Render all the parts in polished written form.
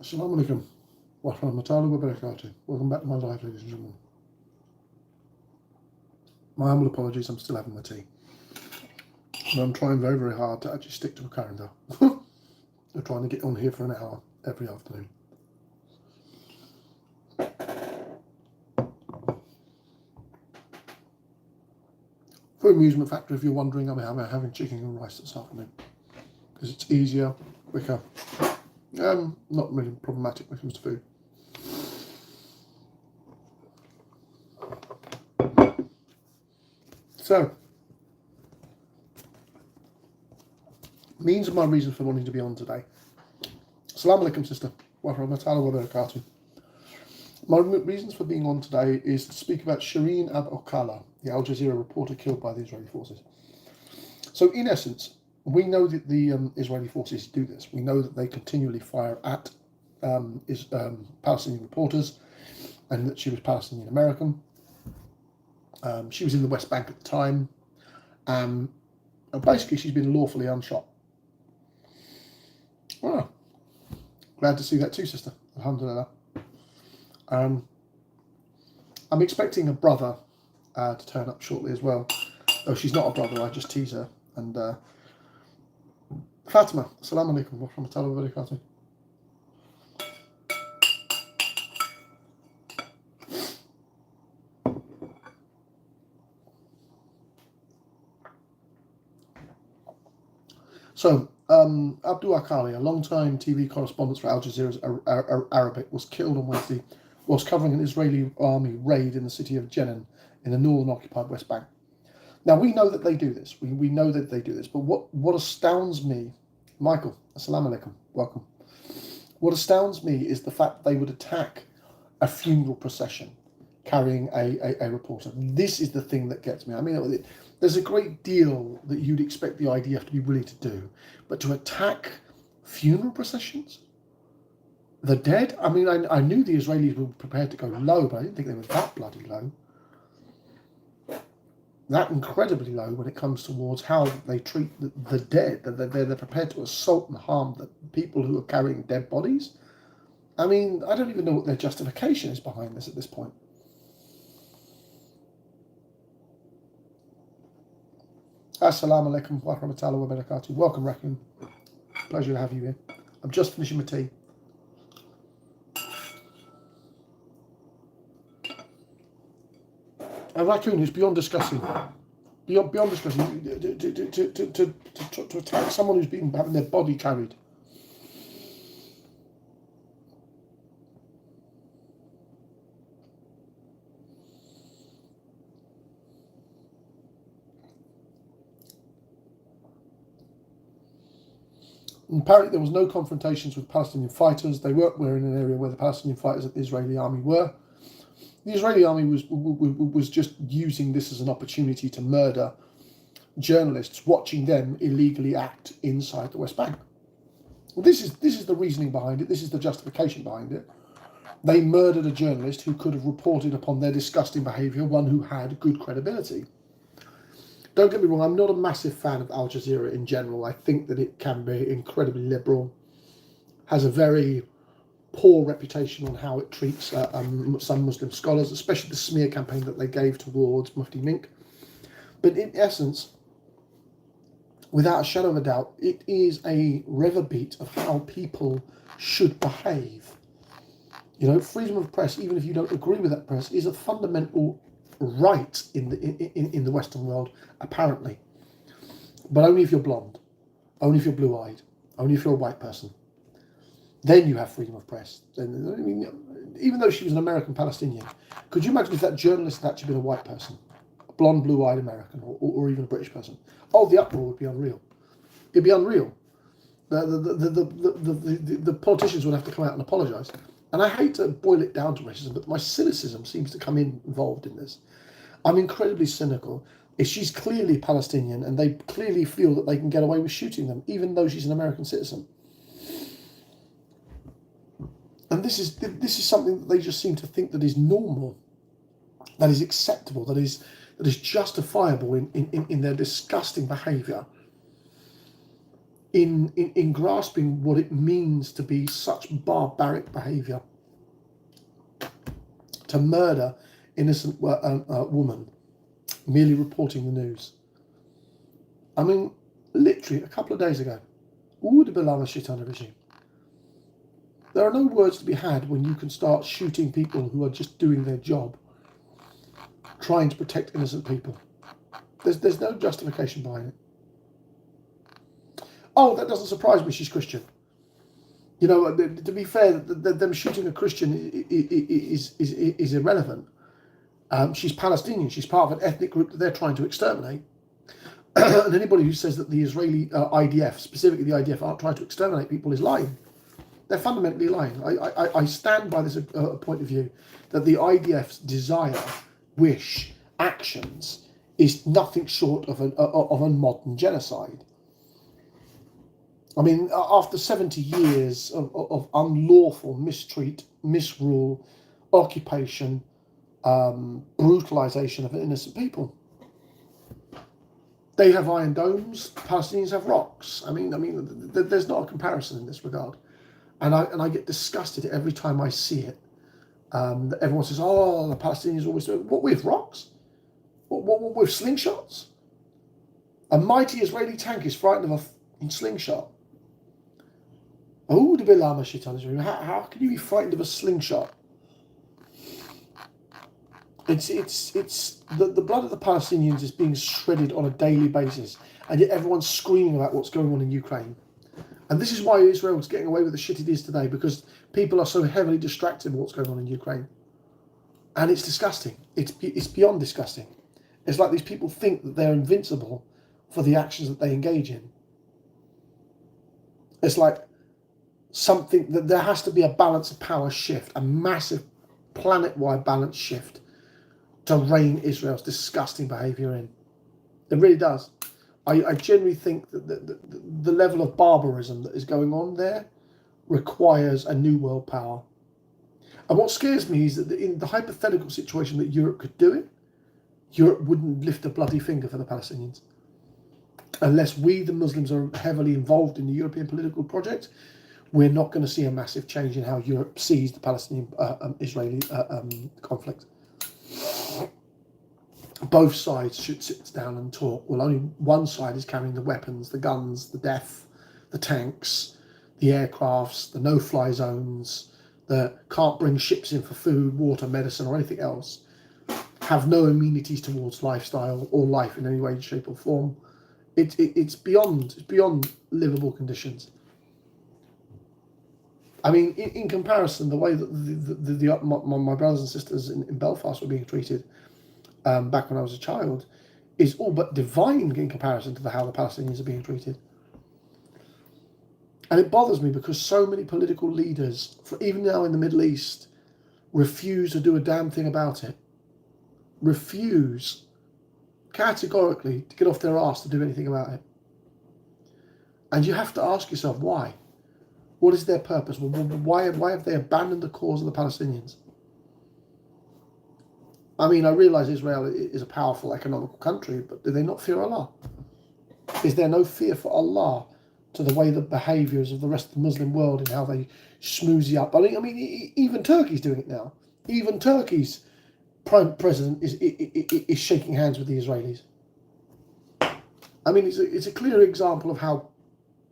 Assalamu alaikum wa rahmatullahi wa barakatuh. Welcome back to my live, ladies and gentlemen. My humble apologies, I'm still having my tea. And I'm trying very, very hard to actually stick to a calendar. I'm trying to get on here for an hour every afternoon. For amusement factor, if you're wondering, I'm having chicken and rice this afternoon. Because it's easier, quicker. Not really problematic when it comes to food. So, means of my reason for wanting to be on today. Assalamu alaikum, sister. Wa rahmatullahi wa barakatuh. My reasons for being on today is to speak about Shrieen Akleh, the Al Jazeera reporter killed by the Israeli forces. So, in essence, we know that the Israeli forces do this. We know that they continually fire at Palestinian reporters, and that she was Palestinian American. She was in the West Bank at the time. And basically, she's been lawfully unshot. Well, glad to see that too, sister. Alhamdulillah. I'm expecting a brother to turn up shortly as well. Though she's not a brother, I just tease her. And Fatima, assalamu alaikum wa rahmatullahi wa barakatuh. So, Abdul Akleh, a long-time TV correspondent for Al Jazeera's Arabic, was killed on Wednesday whilst covering an Israeli army raid in the city of Jenin in the northern occupied West Bank. Now, we know that they do this. We know that they do this. But what astounds me, Michael, assalamu alaikum, welcome. What astounds me is the fact that they would attack a funeral procession carrying a reporter. This is the thing that gets me. I mean, there's a great deal that you'd expect the IDF to be willing to do, but to attack funeral processions? The dead? I mean, I knew the Israelis were prepared to go low, but I didn't think they were that bloody low. That incredibly low when it comes towards how they treat the dead. They're prepared to assault and harm the people who are carrying dead bodies. I mean, I don't even know what their justification is behind this at this point. Assalamu alaikum wa rahmatullahi wa barakatuh. Welcome, Raccoon. Pleasure to have you here. I'm just finishing my tea. A raccoon is beyond discussing. Beyond discussing. To attack someone who's been having their body carried. And apparently there was no confrontations with Palestinian fighters. They were in an area where the Palestinian fighters at the Israeli army were. The Israeli army was just using this as an opportunity to murder journalists, watching them illegally act inside the West Bank. Well, this is the reasoning behind it. This is the justification behind it. They murdered a journalist who could have reported upon their disgusting behaviour, one who had good credibility. Don't get me wrong, I'm not a massive fan of Al Jazeera in general. I think that it can be incredibly liberal, has a very poor reputation on how it treats some Muslim scholars, especially the smear campaign that they gave towards Mufti Mink. But in essence, without a shadow of a doubt, it is a river beat of how people should behave. You know, freedom of press, even if you don't agree with that press, is a fundamental right in the Western world, apparently. But only if you're blonde, only if you're blue-eyed, only if you're a white person. Then you have freedom of press. Then, I mean, even though she was an American Palestinian, could you imagine if that journalist had actually been a white person, a blonde, blue-eyed American, or even a British person? Oh, the uproar would be unreal. It'd be unreal. The politicians would have to come out and apologise. And I hate to boil it down to racism, but my cynicism seems to come involved in this. I'm incredibly cynical. If she's clearly Palestinian and they clearly feel that they can get away with shooting them, even though she's an American citizen. And this is something that they just seem to think that is normal, that is acceptable, that is justifiable in their disgusting behaviour. in grasping what it means to be such barbaric behaviour, to murder innocent woman, merely reporting the news. I mean, literally a couple of days ago, regime. There are no words to be had when you can start shooting people who are just doing their job, trying to protect innocent people. There's no justification behind it. Oh, that doesn't surprise me, she's Christian. You know, to be fair, them shooting a Christian is irrelevant. She's Palestinian. She's part of an ethnic group that they're trying to exterminate. And anybody who says that the Israeli IDF, specifically the IDF, aren't trying to exterminate people is lying. They're fundamentally lying. I stand by this point of view that the IDF's desire, wish, actions is nothing short of a modern genocide. I mean, after 70 years of unlawful misrule, occupation, brutalization of innocent people. They have iron domes, Palestinians have rocks. I mean, there's not a comparison in this regard. And I get disgusted every time I see it. Everyone says, oh, the Palestinians always do it. What, with rocks? What with slingshots? A mighty Israeli tank is frightened of a slingshot. Oh, how can you be frightened of a slingshot? It's the blood of the Palestinians is being shredded on a daily basis, and yet everyone's screaming about what's going on in Ukraine. And this is why Israel's getting away with the shit it is today, because people are so heavily distracted with what's going on in Ukraine. And it's disgusting. It's beyond disgusting. It's like these people think that they're invincible for the actions that they engage in. It's like something that there has to be a balance of power shift, a massive planet-wide balance shift to rein Israel's disgusting behaviour in. It really does. I genuinely think that the level of barbarism that is going on there requires a new world power. And what scares me is that in the hypothetical situation that Europe could do it, Europe wouldn't lift a bloody finger for the Palestinians. Unless we, the Muslims, are heavily involved in the European political project, we're not going to see a massive change in how Europe sees the Palestinian-Israeli conflict. Both sides should sit down and talk. Well, only one side is carrying the weapons, the guns, the death, the tanks, the aircrafts, the no-fly zones, the can't bring ships in for food, water, medicine, or anything else, have no amenities towards lifestyle or life in any way, shape, or form. It's beyond livable conditions. I mean, in comparison, the way that my brothers and sisters in Belfast were being treated back when I was a child is all but divine in comparison to how the Palestinians are being treated. And it bothers me because so many political leaders, even now in the Middle East, refuse to do a damn thing about it. Refuse categorically to get off their arse to do anything about it. And you have to ask yourself why. What is their purpose? Why have they abandoned the cause of the Palestinians? I mean, I realise Israel is a powerful economical country, but do they not fear Allah? Is there no fear for Allah to the way the behaviours of the rest of the Muslim world and how they schmoozy up? I mean, even Turkey's doing it now. Even Turkey's prime president is shaking hands with the Israelis. I mean, it's a clear example of how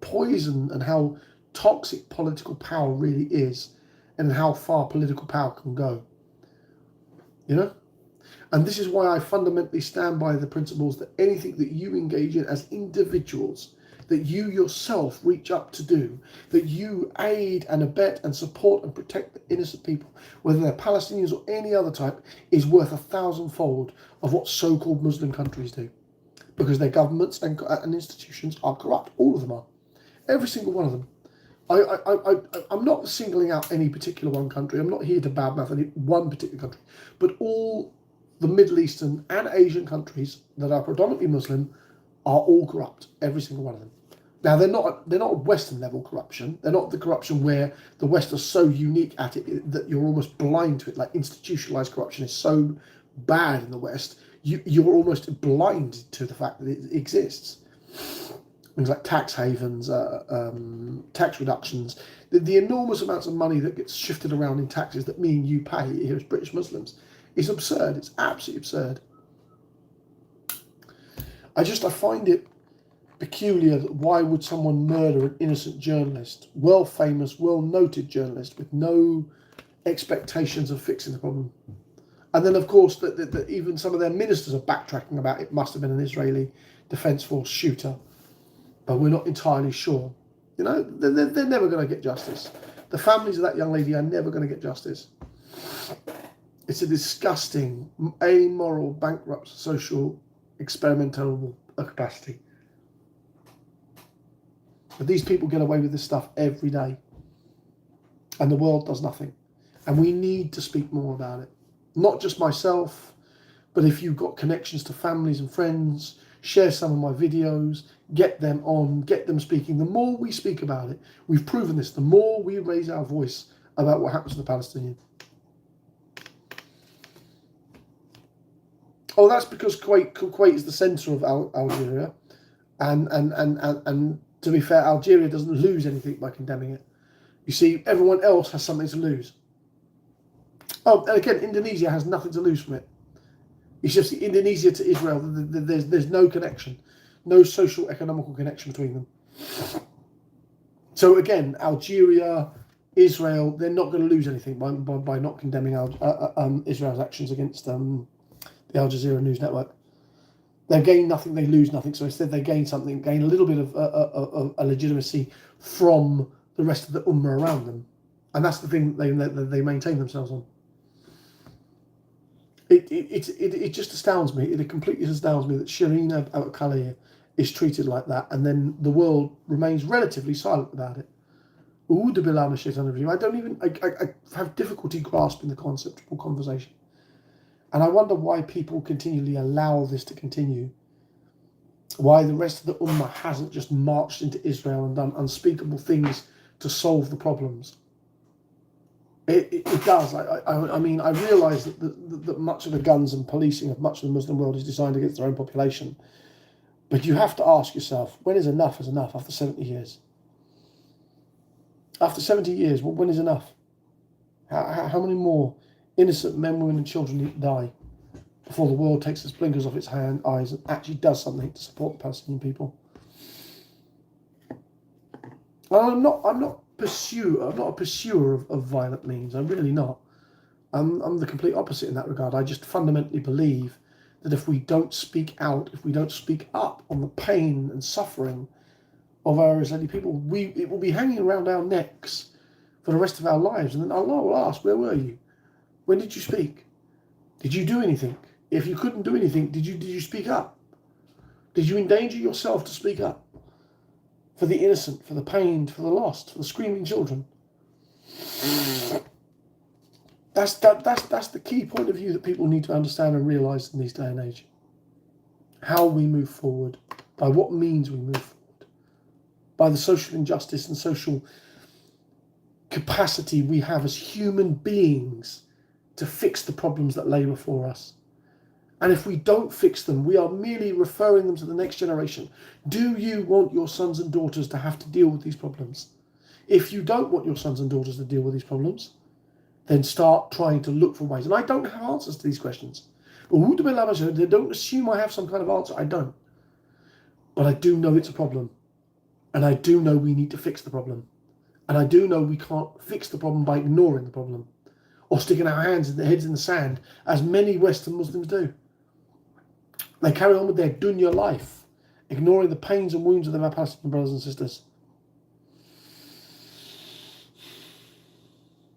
poison and how toxic political power really is, and how far political power can go. You know? And this is why I fundamentally stand by the principles that anything that you engage in as individuals, that you yourself reach up to do, that you aid and abet and support and protect the innocent people, whether they're Palestinians or any other type, is worth 1,000-fold of what so-called Muslim countries do. Because their governments and institutions are corrupt. All of them are. Every single one of them. I'm not singling out any particular one country. I'm not here to badmouth any one particular country. But all the Middle Eastern and Asian countries that are predominantly Muslim are all corrupt. Every single one of them. Now, they're not Western level corruption. They're not the corruption where the West are so unique at it that you're almost blind to it. Like institutionalized corruption is so bad in the West, you're almost blind to the fact that it exists. things like tax havens, tax reductions, the enormous amounts of money that gets shifted around in taxes that me and you pay here as British Muslims is absurd. It's absolutely absurd. I find it peculiar that why would someone murder an innocent journalist, well famous, well noted journalist, with no expectations of fixing the problem? And then, of course, that even some of their ministers are backtracking about it must have been an Israeli Defence Force shooter, but we're not entirely sure. You know, they're never going to get justice. The families of that young lady are never going to get justice. It's a disgusting, amoral, bankrupt, social, experimental capacity. But these people get away with this stuff every day, and the world does nothing. And we need to speak more about it. Not just myself, but if you've got connections to families and friends, share some of my videos, get them on, get them speaking. The more we speak about it, we've proven this, the more we raise our voice about what happens to the Palestinians. Oh, that's because Kuwait is the centre of Algeria, and to be fair, Algeria doesn't lose anything by condemning it. You see, everyone else has something to lose. Oh, and again, Indonesia has nothing to lose from it. It's just Indonesia to Israel. There's no connection, no social economical connection between them. So again, Algeria, Israel, they're not going to lose anything by not condemning Israel's actions against the Al Jazeera news network. They gain nothing, they lose nothing. So instead, they gain something, gain a little bit of a legitimacy from the rest of the ummah around them, and that's the thing that they maintain themselves on. It just astounds me. It completely astounds me that Shrieen out Akleh is treated like that, and then the world remains relatively silent about it. I have difficulty grasping the concept of conversation. And I wonder why people continually allow this to continue. Why the rest of the Ummah hasn't just marched into Israel and done unspeakable things to solve the problems. It does. I mean, I realise that much of the guns and policing of much of the Muslim world is designed against their own population. But you have to ask yourself, when is enough after 70 years? After 70 years, when is enough? How many more innocent men, women and children need to die before the world takes its blinkers off its eyes and actually does something to support the Palestinian people? I'm not a pursuer of violent means. I'm really not. I'm the complete opposite in that regard. I just fundamentally believe that if we don't speak out, if we don't speak up on the pain and suffering of our Israeli people, it will be hanging around our necks for the rest of our lives. And then Allah will ask, where were you? When did you speak? Did you do anything? If you couldn't do anything, did you speak up? Did you endanger yourself to speak up? For the innocent, for the pained, for the lost, for the screaming children. That's the key point of view that people need to understand and realise in this day and age. How we move forward, by what means we move forward, by the social injustice and social capacity we have as human beings to fix the problems that lay before us. And if we don't fix them, we are merely referring them to the next generation. Do you want your sons and daughters to have to deal with these problems? If you don't want your sons and daughters to deal with these problems, then start trying to look for ways. And I don't have answers to these questions. Don't assume I have some kind of answer. I don't. But I do know it's a problem. And I do know we need to fix the problem. And I do know we can't fix the problem by ignoring the problem or sticking our hands and their heads in the sand, as many Western Muslims do. They carry on with their dunya life, ignoring the pains and wounds of their Palestinian brothers and sisters.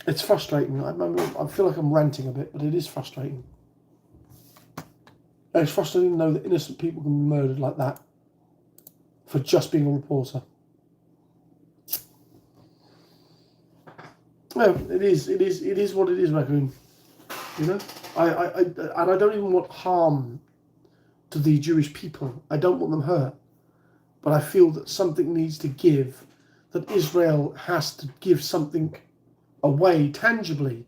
It's frustrating. I feel like I'm ranting a bit, but it is frustrating. And it's frustrating to know that innocent people can be murdered like that for just being a reporter. Well, it is what it is, Raccoon. You know, I don't even want harm to the Jewish people. I don't want them hurt, but I feel that something needs to give. That Israel has to give something away tangibly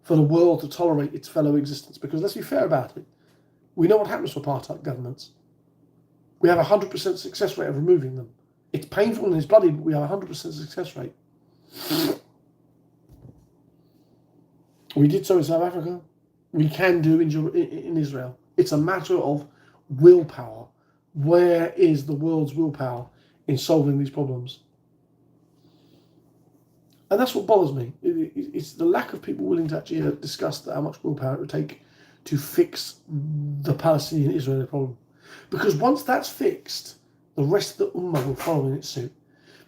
for the world to tolerate its fellow existence. Because let's be fair about it, we know what happens to apartheid governments. We have a 100% success rate of removing them. It's painful and it's bloody, but we have a 100% success rate. We did so in South Africa. We can do in Israel. It's a matter of willpower. Where is the world's willpower in solving these problems? And that's what bothers me. It's the lack of people willing to actually discuss how much willpower it would take to fix the Palestinian-Israeli problem. Because once that's fixed, the rest of the Ummah will follow in its suit.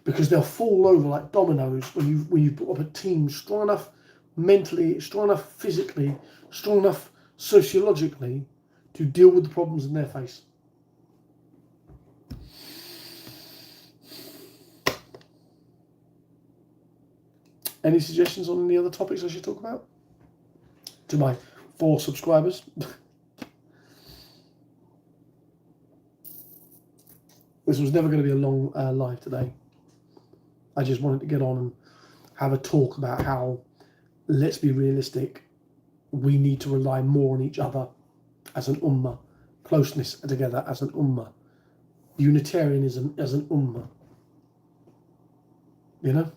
Because they'll fall over like dominoes when you put up a team strong enough mentally, strong enough physically, strong enough sociologically to deal with the problems in their face. Any suggestions on any other topics I should talk about? To my 4 subscribers. This was never going to be a long live today. I just wanted to get on and have a talk about how, let's be realistic, we need to rely more on each other as an ummah, closeness together as an ummah, Unitarianism as an ummah. You know?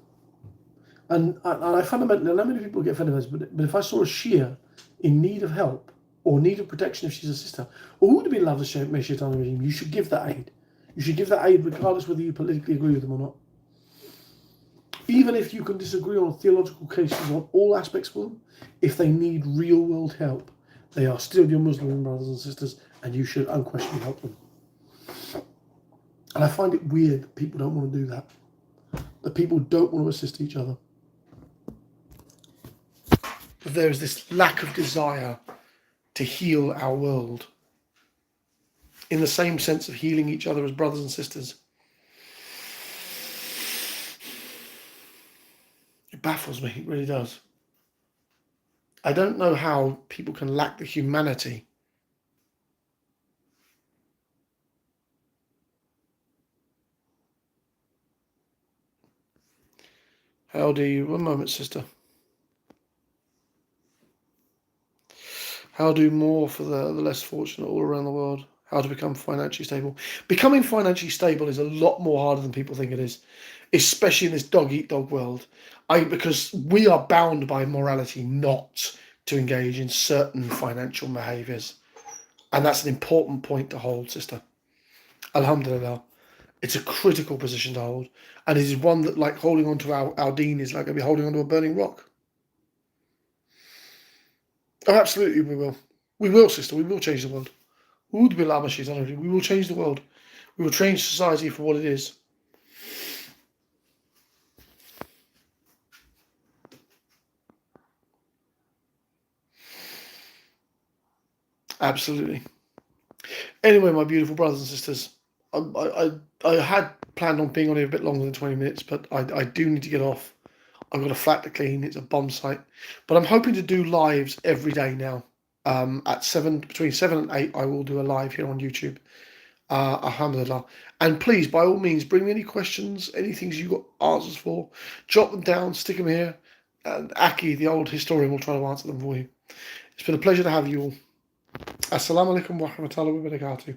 And I fundamentally, not many people get offended by this, but if I saw a Shia in need of help or need of protection if she's a sister, or who would be loved the Shaitani regime, you should give that aid. You should give that aid regardless whether you politically agree with them or not. Even if you can disagree on theological cases on all aspects of them, if they need real world help, they are still your Muslim brothers and sisters, and you should unquestionably help them. And I find it weird that people don't want to do that. That people don't want to assist each other. But there is this lack of desire to heal our world in the same sense of healing each other as brothers and sisters. It baffles me, it really does. I don't know how people can lack the humanity How do you, one moment, sister. How do more for the less fortunate all around the world? How to become financially stable? Becoming financially stable is a lot more harder than people think it is, especially in this dog-eat-dog world. Because we are bound by morality not to engage in certain financial behaviours. And that's an important point to hold, sister. Alhamdulillah. It's a critical position to hold. And it is one that, like holding on to our deen, is like going to be holding on to a burning rock. Oh, absolutely we will. We will, sister. We will change the world. We will change the world. We will change society for what it is. Absolutely. Anyway, my beautiful brothers and sisters, I had planned on being on here a bit longer than 20 minutes, but I do need to get off. I've got a flat to clean. It's a bomb site. But I'm hoping to do lives every day now. At between 7 and 8, I will do a live here on YouTube. Alhamdulillah. And please, by all means, bring me any questions, any things you've got answers for. Jot them down, stick them here. And Aki, the old historian, will try to answer them for you. It's been a pleasure to have you all. Assalamu alaikum wa rahmatullahi wa barakatuh.